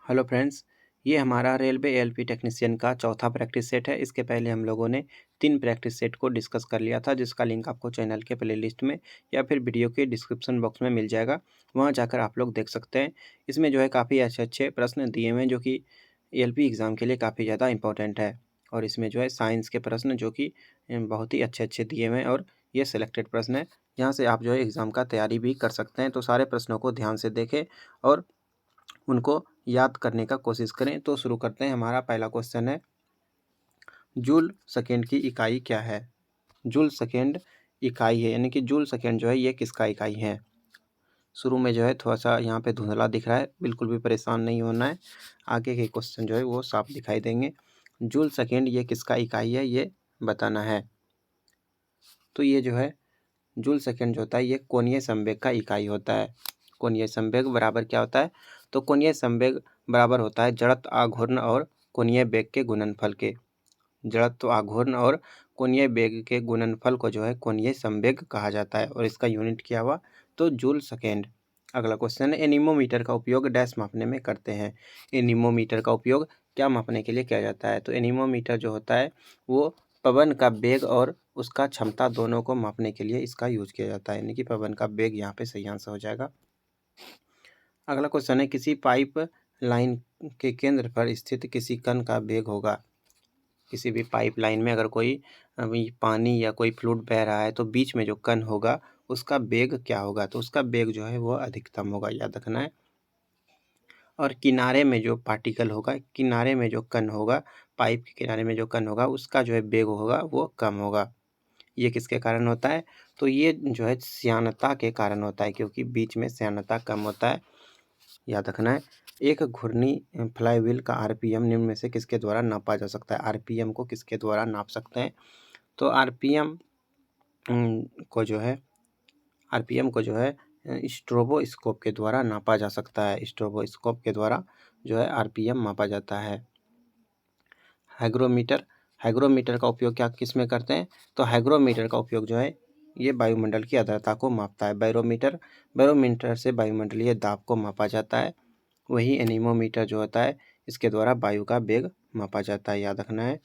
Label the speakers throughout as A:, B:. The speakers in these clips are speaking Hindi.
A: हेलो फ्रेंड्स, ये हमारा रेलवे एएलपी टेक्नीशियन का चौथा प्रैक्टिस सेट है। इसके पहले हम लोगों ने 3 प्रैक्टिस सेट को डिस्कस कर लिया था, जिसका लिंक आपको चैनल के प्लेलिस्ट में या फिर वीडियो के डिस्क्रिप्शन बॉक्स में मिल जाएगा। वहाँ जाकर आप लोग देख सकते हैं। इसमें जो है काफ़ी अच्छे-अच्छे प्रश्न दिए हुए हैं, जो कि एएलपी एग्ज़ाम के लिए काफ़ी ज़्यादा इम्पोर्टेंट है। और इसमें जो है साइंस के प्रश्न जो कि बहुत ही अच्छे-अच्छे दिए हुए हैं और ये सिलेक्टेड प्रश्न है। यहाँ से आप जो है एग्ज़ाम का तैयारी भी कर सकते हैं। तो सारे प्रश्नों को ध्यान से देखें और उनको याद करने का कोशिश करें। तो शुरू करते हैं। हमारा पहला क्वेश्चन है, जूल सेकेंड की इकाई क्या है? जूल सेकेंड इकाई है, यानी कि जूल सेकेंड जो है ये किसका इकाई है? शुरू में जो है थोड़ा-सा यहाँ पे धुंधला दिख रहा है, बिल्कुल भी परेशान नहीं होना है। आगे के क्वेश्चन जो है वो साफ दिखाई देंगे। जूल सेकेंड ये किसका इकाई है, ये बताना है। तो ये जो है जूल सेकेंड जो होता है ये कोणीय संवेग का इकाई होता है। कोणीय संवेग बराबर क्या होता है? तो कोणीय संवेग बराबर होता है जड़त्व आघूर्ण और कोणीय वेग के गुणनफल के। जड़त्व आघूर्ण और कोणीय वेग के गुणनफल को जो है कोणीय संवेग कहा जाता है और इसका यूनिट क्या हुआ? तो जूल सेकेंड। अगला क्वेश्चन है, एनीमोमीटर का उपयोग डैश मापने में करते हैं। एनीमोमीटर का उपयोग क्या मापने के लिए किया जाता है? तो एनीमोमीटर जो होता है वो पवन का वेग और उसका क्षमता दोनों को मापने के लिए इसका यूज किया जाता है, यानी कि पवन का वेग यहाँ पे सही आंसर हो जाएगा। अगला क्वेश्चन है, किसी पाइप लाइन के केंद्र पर स्थित किसी कण का वेग होगा। किसी भी पाइप लाइन में अगर कोई अभी पानी या कोई फ्लूइड बह रहा है तो बीच में जो कण होगा उसका वेग क्या होगा? तो उसका वेग जो है वो अधिकतम होगा, याद रखना है। और किनारे में जो पार्टिकल होगा, किनारे में जो कण होगा, पाइप के किनारे में जो कण होगा उसका जो है वेग होगा वो कम होगा। ये किसके कारण होता है? तो ये जो है श्यानता के कारण होता है, क्योंकि बीच में श्यानता कम होता है, याद रखना है। एक घूर्णी फ्लाईव्हील का आरपीएम निम्न में से किसके द्वारा नापा जा सकता है? आरपीएम को किसके द्वारा नाप सकते हैं? तो आरपीएम को जो है स्ट्रोबोस्कोप के द्वारा नापा जा सकता है। स्ट्रोबोस्कोप के द्वारा जो है आरपीएम मापा जाता है। हाइग्रोमीटर, हाइग्रोमीटर का उपयोग क्या किस में करते हैं? तो हाइग्रोमीटर का उपयोग जो है ये वायुमंडल की आर्द्रता को मापता है। बैरोमीटर से वायुमंडलीय दाब को मापा जाता है। वही एनीमोमीटर जो होता है इसके द्वारा वायु का वेग मापा जाता है, याद रखना है।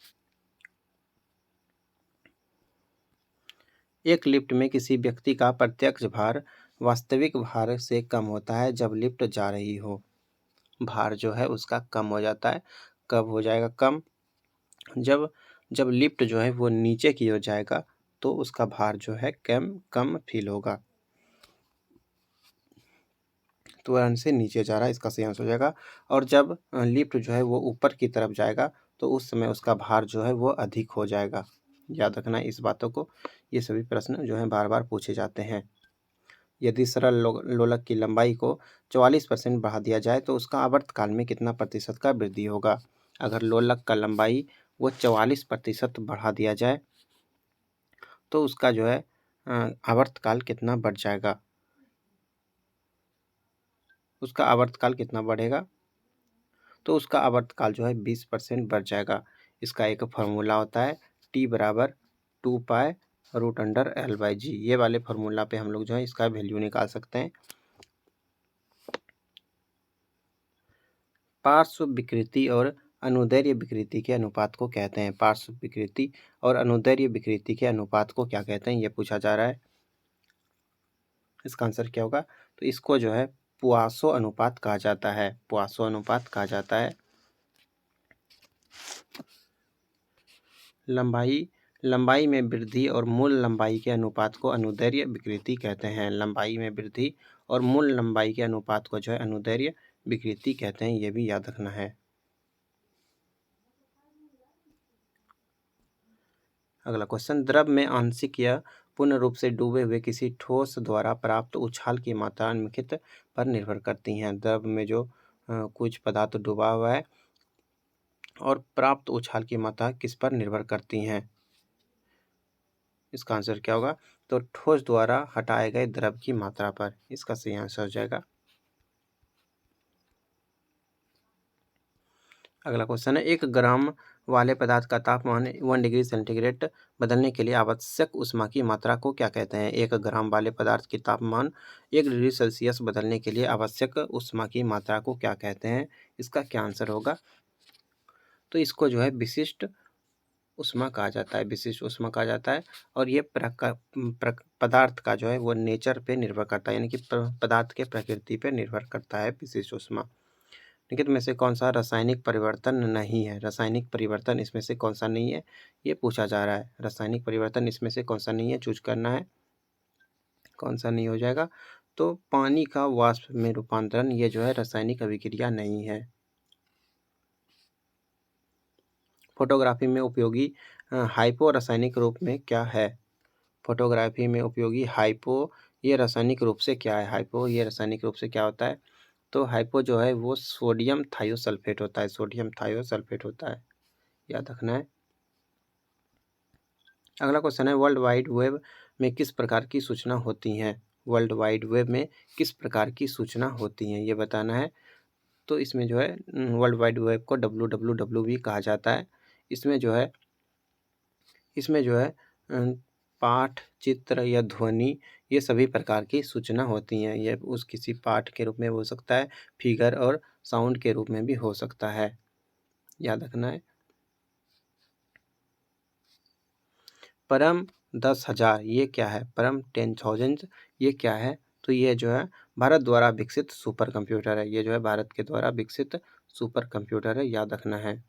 A: एक लिफ्ट में किसी व्यक्ति का प्रत्यक्ष भार वास्तविक भार से कम होता है जब लिफ्ट जा रही हो। भार जो है उसका कम हो जाता है। कब हो जाएगा कम? जब जब लिफ्ट जो है वो नीचे की ओर जाएगा तो उसका भार जो है कम कम फील होगा। तुरंत से नीचे जा रहा है, इसका सही आंसर हो जाएगा। और जब लिफ्ट जो है वो ऊपर की तरफ जाएगा तो उस समय उसका भार जो है वो अधिक हो जाएगा। याद रखना है इस बातों को। ये सभी प्रश्न जो हैं बार बार पूछे जाते हैं। यदि सरल लोलक की लंबाई को 44% बढ़ा दिया जाए तो उसका आवर्तकाल में कितना प्रतिशत का वृद्धि होगा? अगर लोलक का लंबाई वो 44% बढ़ा दिया जाए तो उसका जो है आवर्तकाल कितना बढ़ जाएगा? उसका आवर्तकाल कितना बढ़ेगा? तो उसका आवर्तकाल जो है 20% बढ़ जाएगा। इसका एक फार्मूला होता है, टी बराबर 2π√L/g। ये वाले फार्मूला पे हम लोग जो है इसका वैल्यू निकाल सकते हैं। पार्श्व विकृति और अनुदैर्ध्य विकृति के अनुपात को कहते हैं। पार्श्व विकृति और अनुदैर्ध्य विकृति के अनुपात को क्या कहते हैं, ये पूछा जा रहा है। इसका आंसर क्या होगा? तो इसको जो है पुआसो अनुपात कहा जाता है। पुआसो अनुपात कहा जाता है। लंबाई में वृद्धि और मूल लंबाई के अनुपात को अनुदैर्ध्य विकृति कहते हैं। लंबाई में वृद्धि और मूल लंबाई के अनुपात को जो है अनुदैर्ध्य विकृति कहते हैं, ये भी याद रखना है। अगला क्वेश्चन, द्रव में आंशिक या पूर्ण रूप से डूबे हुए किसी ठोस द्वारा प्राप्त उछाल की मात्रा निम्नलिखित पर निर्भर करती हैं। द्रव में जो कुछ पदार्थ डूबा हुआ है और प्राप्त उछाल की मात्रा किस पर निर्भर करती हैं? इसका आंसर क्या होगा? तो ठोस द्वारा हटाए गए द्रव की मात्रा पर। इसका सही आंसर हो जाएगा। अगला क्वेश्चन है, 1 ग्राम वाले पदार्थ का तापमान 1 डिग्री सेंटीग्रेड बदलने के लिए आवश्यक ऊष्मा की मात्रा को क्या कहते हैं? 1 ग्राम वाले पदार्थ की तापमान 1 डिग्री सेल्सियस बदलने के लिए आवश्यक ऊष्मा की मात्रा को क्या कहते हैं? इसका क्या आंसर होगा? तो इसको जो है विशिष्ट ऊष्मा कहा जाता है, विशिष्ट ऊष्मा कहा जाता है। और ये पदार्थ का जो है वो नेचर पे निर्भर करता है, यानी कि पदार्थ के प्रकृति पे निर्भर करता है विशिष्ट ऊष्मा। निम्नलिखित में से कौन सा रासायनिक परिवर्तन नहीं है? रासायनिक परिवर्तन इसमें से कौन सा नहीं है, ये पूछा जा रहा है। रासायनिक परिवर्तन इसमें से कौन सा नहीं है, चूज करना है, कौन सा नहीं हो जाएगा। तो पानी का वाष्प में रूपांतरण, ये जो है रासायनिक अभिक्रिया नहीं है। फोटोग्राफी में उपयोगी हाइपो रासायनिक रूप में क्या है? फोटोग्राफी में उपयोगी हाइपो, ये रासायनिक रूप से क्या है? हाइपो ये रासायनिक रूप से क्या होता है? तो हाइपो जो है वो सोडियम थायोसल्फेट होता है, सोडियम थायोसल्फेट होता है, याद रखना है। अगला क्वेश्चन है, वर्ल्ड वाइड वेब में किस प्रकार की सूचना होती हैं? वर्ल्ड वाइड वेब में किस प्रकार की सूचना होती हैं, ये बताना है। तो इसमें जो है वर्ल्ड वाइड वेब को WWW भी कहा जाता है। इसमें जो है पाठ, चित्र या ध्वनि, ये सभी प्रकार की सूचना होती हैं। ये उस किसी पाठ के रूप में हो सकता है, फिगर और साउंड के रूप में भी हो सकता है, याद रखना है। परम 10,000 ये क्या है? परम 10,000 ये क्या है? तो ये जो है भारत द्वारा विकसित सुपर कंप्यूटर है। ये जो है भारत के द्वारा विकसित सुपर कंप्यूटर है, याद रखना है।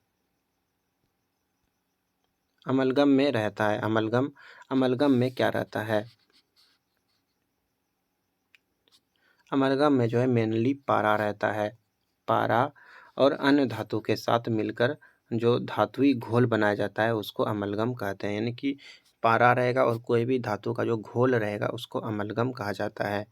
A: अमलगम में रहता है, अमलगम में क्या रहता है? अमलगम में जो है मेनली पारा रहता है। पारा और अन्य धातु के साथ मिलकर जो धातुई घोल बनाया जाता है उसको अमलगम कहते हैं। यानी कि पारा रहेगा और कोई भी धातु का जो घोल रहेगा उसको अमलगम कहा जाता है।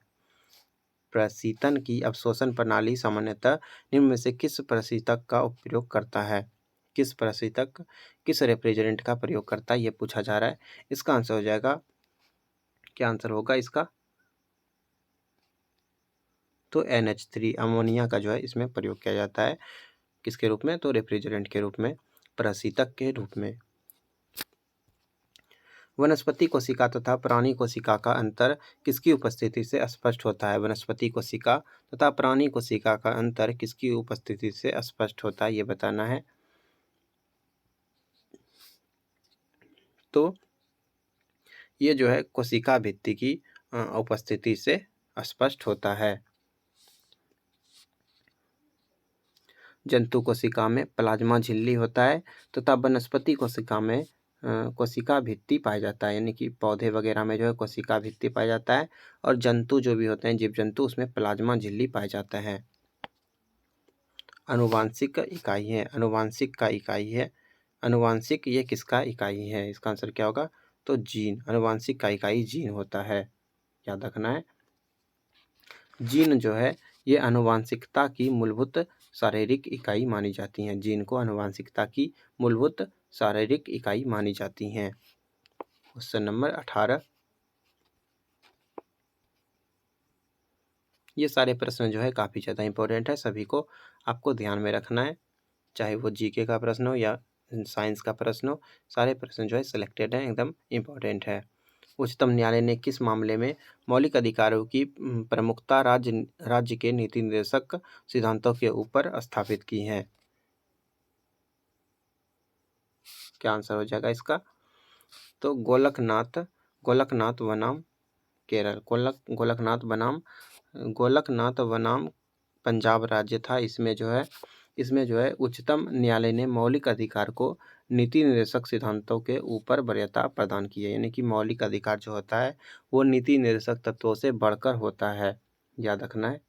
A: प्रशीतन की अवशोषण प्रणाली सामान्यतः निम्न में से किस प्रशीतक का उपयोग करता है? किस प्रशीतक, किस रेफ्रिजरेंट का प्रयोग करता है, ये पूछा जा रहा है। इसका आंसर हो जाएगा, क्या आंसर होगा इसका? तो NH3 अमोनिया का जो है इसमें प्रयोग किया जाता है। किसके रूप में? तो रेफ्रिजरेंट के रूप में, प्रशीतक के रूप में। वनस्पति कोशिका तथा प्राणी कोशिका का अंतर किसकी उपस्थिति से स्पष्ट होता है? वनस्पति कोशिका तथा प्राणी कोशिका का अंतर किसकी उपस्थिति से स्पष्ट होता है, ये बताना है। तो ये जो है कोशिका भित्ति की उपस्थिति से स्पष्ट होता है। जंतु कोशिका में प्लाज्मा झिल्ली होता है तथा वनस्पति कोशिका में कोशिका भित्ति पाया जाता है। यानी कि पौधे वगैरह में जो है कोशिका भित्ति पाया जाता है और जंतु जो भी होते हैं, जीव जंतु, उसमें प्लाज्मा झिल्ली पाया जाता है। अनुवांशिक इकाई है, अनुवांशिक का इकाई है। अनुवांशिक ये किसका इकाई है? इसका आंसर क्या होगा? तो जीन, अनुवांशिक का इकाई जीन होता है, याद रखना है। जीन जो है ये आनुवांशिकता की मूलभूत शारीरिक इकाई मानी जाती हैं। जीन को आनुवांशिकता की मूलभूत शारीरिक इकाई मानी जाती हैं। Question number 18। ये सारे प्रश्न जो है काफ़ी ज़्यादा इंपॉर्टेंट है, सभी को आपको ध्यान में रखना है, चाहे वो जीके का प्रश्न हो या साइंस का प्रश्न हो। सारे प्रश्न जो है सिलेक्टेड हैं, एकदम इम्पॉर्टेंट है। उच्चतम न्यायालय ने किस मामले में मौलिक अधिकारों की प्रमुखता राज्य के नीति निर्देशक सिद्धांतों के ऊपर स्थापित की है? क्या आंसर हो जाएगा इसका? तो गोलकनाथ बनाम केरल, गोलकनाथ बनाम पंजाब राज्य था। इसमें जो है उच्चतम न्यायालय ने मौलिक अधिकार को नीति निर्देशक सिद्धांतों के ऊपर वरीयता प्रदान की है। यानी कि मौलिक अधिकार जो होता है वो नीति निर्देशक तत्वों से बढ़कर होता है, याद रखना है।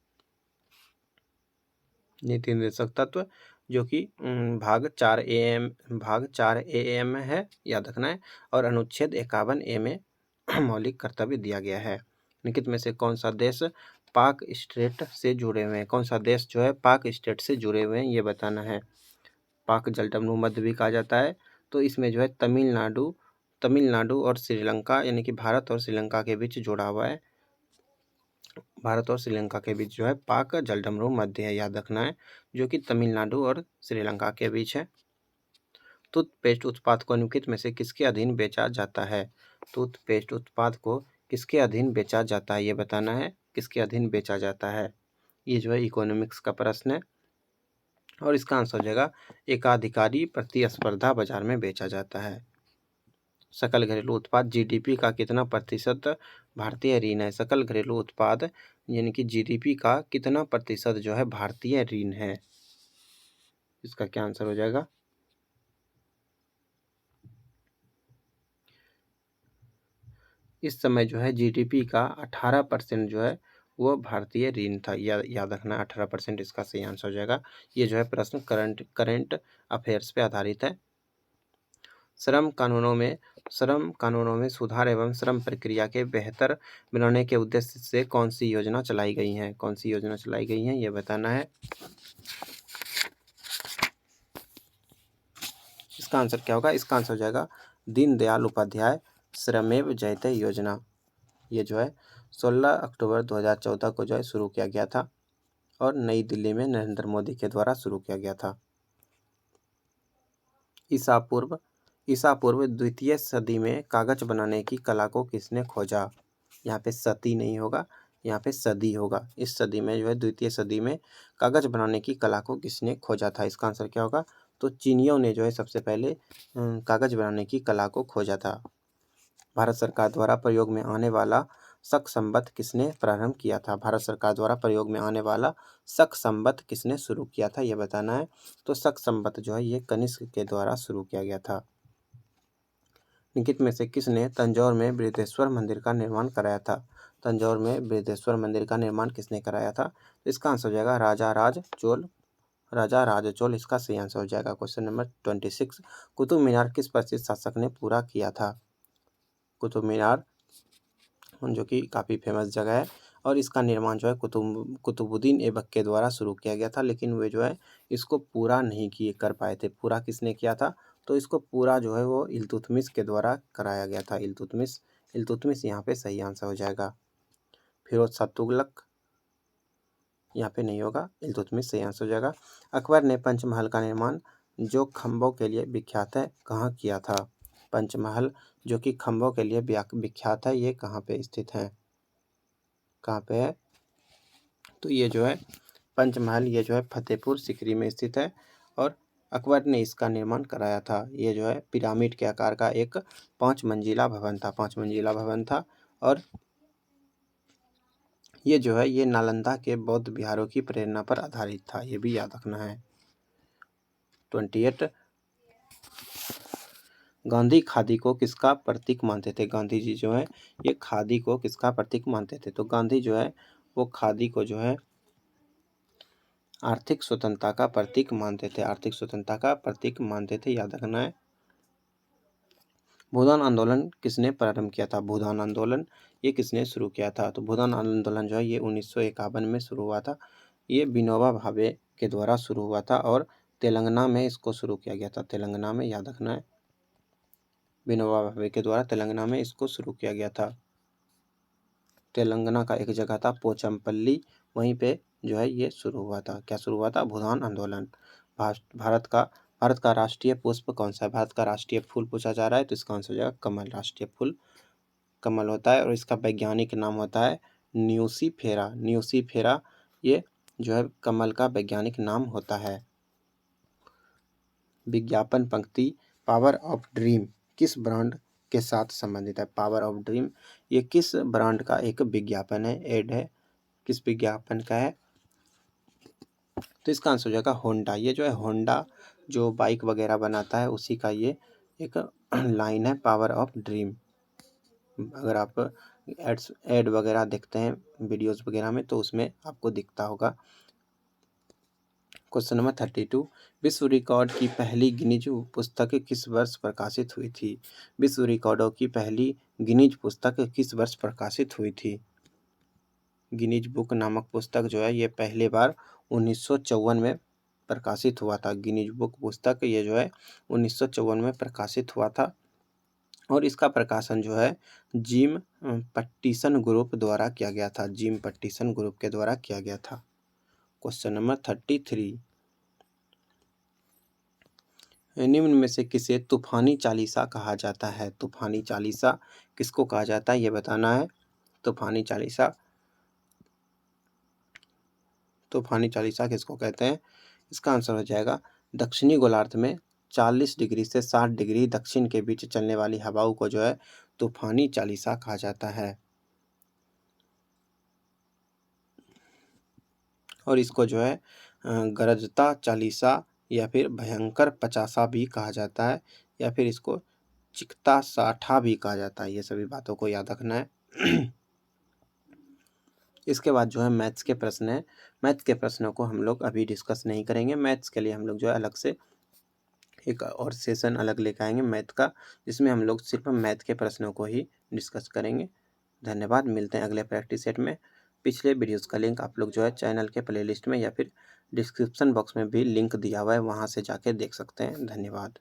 A: नीति निर्देशक तत्व जो कि भाग 4A में है, याद रखना है। और अनुच्छेद 51A में मौलिक कर्तव्य दिया गया है। निम्नलिखित में से कौन सा देश पाक स्टेट से जुड़े हुए हैं? कौन सा देश जो है पाक स्टेट से जुड़े हुए हैं, ये बताना है। पाक जलमग्न मध्य भी कहा जाता है। तो इसमें जो है तमिलनाडु और श्रीलंका, यानी कि भारत और श्रीलंका के बीच जुड़ा हुआ है। भारत और श्रीलंका के बीच जो है पाक जलडमरू मध्य है, याद रखना है, जो कि तमिलनाडु और श्रीलंका के बीच है। टूथपेस्ट उत्पाद को निम्नलिखित में से किसके अधीन बेचा जाता है? टूथपेस्ट उत्पाद को किसके अधीन बेचा जाता है, ये बताना है, किसके अधीन बेचा जाता है। ये जो है इकोनॉमिक्स का प्रश्न है और इसका आंसर हो जाएगा एकाधिकारी प्रतिस्पर्धा बाजार में बेचा जाता है। सकल घरेलू उत्पाद जीडीपी का कितना प्रतिशत भारतीय ऋण है? सकल घरेलू उत्पाद यानी कि जीडीपी का कितना प्रतिशत जो है भारतीय ऋण है? इसका क्या आंसर हो जाएगा? इस समय जो है जीडीपी का 18% जो है वो भारतीय ऋण था, याद रखना 18% इसका सही आंसर हो जाएगा। ये जो है प्रश्न करंट अफेयर्स पे आधारित है। श्रम कानूनों में सुधार एवं श्रम प्रक्रिया के बेहतर बनाने के उद्देश्य से कौन सी योजना चलाई गई है? कौन सी योजना चलाई गई है ये बताना है। इसका आंसर क्या होगा? इसका आंसर हो जाएगा दीनदयाल उपाध्याय श्रमेव जयते योजना। ये जो है 16 अक्टूबर 2014 को जो है शुरू किया गया था और नई दिल्ली में नरेंद्र मोदी के द्वारा शुरू किया गया था। ईसा पूर्व द्वितीय सदी में कागज बनाने की कला को किसने खोजा? यहाँ पे सती नहीं होगा, यहाँ पे सदी होगा। इस सदी में जो है द्वितीय सदी में कागज बनाने की कला को किसने खोजा था? इसका आंसर क्या होगा? तो चीनियों ने जो है सबसे पहले कागज बनाने की कला को खोजा था। भारत सरकार द्वारा प्रयोग में आने वाला शक संवत किसने प्रारंभ किया था? भारत सरकार द्वारा प्रयोग में आने वाला शक संवत किसने शुरू किया था, यह बताना है। तो शक संवत जो है ये कनिष्क के द्वारा शुरू किया गया था। निम्नलिखित में से किसने तंजौर में बृहदेश्वर मंदिर का निर्माण कराया था? तंजौर में बृहदेश्वर मंदिर का निर्माण किसने कराया था? तो इसका आंसर हो जाएगा राजा राज चोल इसका सही आंसर हो जाएगा। क्वेश्चन नंबर 26, कुतुब मीनार किस प्रसिद्ध शासक ने पूरा किया था? कुतुब मीनार जो कि काफ़ी फेमस जगह है और इसका निर्माण जो है कुतुबुद्दीन ऐबक के द्वारा शुरू किया गया था, लेकिन वे जो है इसको पूरा नहीं कर पाए थे। पूरा किसने किया था? तो इसको पूरा जो है वो इल्तुतमिश के द्वारा कराया गया था। इल्तुतमिश यहाँ पे सही आंसर हो जाएगा। फिरोज शाह तुगलक यहाँ पे नहीं होगा, इल्तुतमिश सही आंसर हो जाएगा। अकबर ने पंचमहल का निर्माण जो खंभों के लिए विख्यात है कहाँ किया था? पंचमहल जो कि खंभों के लिए विख्यात है, ये कहाँ पे स्थित है? कहाँ पे है? तो ये जो है पंचमहल ये जो है फतेहपुर सीकरी में स्थित है और अकबर ने इसका निर्माण कराया था। ये जो है पिरामिड के आकार का एक 5 मंजिला भवन था और ये जो है ये नालंदा के बौद्ध विहारों की प्रेरणा पर आधारित था, ये भी याद रखना है। 28, गांधी खादी को किसका प्रतीक मानते थे? गांधी जी जो है ये खादी को किसका प्रतीक मानते थे? तो गांधी जो है वो खादी को जो है आर्थिक स्वतंत्रता का प्रतीक मानते थे, याद रखना है। भूदान आंदोलन किसने प्रारंभ किया था? भूदान आंदोलन ये किसने शुरू किया था? तो भूदान आंदोलन जो है ये 1951 में शुरू हुआ था। ये विनोबा भावे के द्वारा शुरू हुआ था और तेलंगाना में इसको शुरू किया गया था। तेलंगाना में, याद रखना है, विनोबा भावे के द्वारा तेलंगाना में इसको शुरू किया गया था। तेलंगाना का एक जगह था पोचमपल्ली, वहीं पे जो है ये शुरू हुआ था। क्या शुरू हुआ था? भूदान आंदोलन। भारत का राष्ट्रीय पुष्प कौन सा है? भारत का राष्ट्रीय फूल पूछा जा रहा है तो इसका आंसर हो जाएगा कमल। राष्ट्रीय फूल कमल होता है और इसका वैज्ञानिक नाम होता है न्यूसीफेरा। ये जो है कमल का वैज्ञानिक नाम होता है। विज्ञापन पंक्ति पावर ऑफ ड्रीम किस ब्रांड के साथ संबंधित है? पावर ऑफ ड्रीम ये किस ब्रांड का एक विज्ञापन है, एड है, किस विज्ञापन का है? तो इसका आंसर हो जाएगा होंडा। ये जो है होंडा जो बाइक वगैरह बनाता है उसी का ये एक लाइन है, पावर ऑफ ड्रीम। अगर आप एड वगैरह देखते हैं वीडियोस वगैरह में तो उसमें आपको दिखता होगा। क्वेश्चन नंबर 32, विश्व रिकॉर्ड की पहली गिनीज पुस्तक किस वर्ष प्रकाशित हुई थी? विश्व रिकॉर्डों की पहली गिनीज पुस्तक किस वर्ष प्रकाशित हुई थी? गिनीज बुक नामक पुस्तक जो है ये पहले बार 1954 में प्रकाशित हुआ था। गिनीज बुक पुस्तक ये जो है 1954 में प्रकाशित हुआ था और इसका प्रकाशन जो है जिम पट्टिसन ग्रुप द्वारा किया गया था। जिम पट्टिसन ग्रुप के द्वारा किया गया था। क्वेश्चन नंबर 33, निम्न में से किसे तूफानी चालीसा कहा जाता है? तूफानी चालीसा किसको कहा जाता है ये बताना है। तूफानी चालीसा किसको कहते हैं? इसका आंसर हो जाएगा दक्षिणी गोलार्ध में 40 डिग्री से 60 डिग्री दक्षिण के बीच चलने वाली हवाओं को जो है तूफानी चालीसा कहा जाता है। और इसको जो है गरजता चालीसा या फिर भयंकर पचासा भी कहा जाता है, या फिर इसको चिकता साठा भी कहा जाता है। ये सभी बातों को याद रखना है। इसके बाद जो है मैथ्स के प्रश्न है। मैथ्स के प्रश्नों को हम लोग अभी डिस्कस नहीं करेंगे। मैथ्स के लिए हम लोग जो है अलग से एक और सेशन अलग लेकर आएंगे मैथ का, जिसमें हम लोग सिर्फ मैथ के प्रश्नों को ही डिस्कस करेंगे। धन्यवाद। मिलते हैं अगले प्रैक्टिस सेट में। पिछले वीडियोस का लिंक आप लोग जो है चैनल के प्लेलिस्ट में या फिर डिस्क्रिप्शन बॉक्स में भी लिंक दिया हुआ है, वहाँ से जाके देख सकते हैं। धन्यवाद।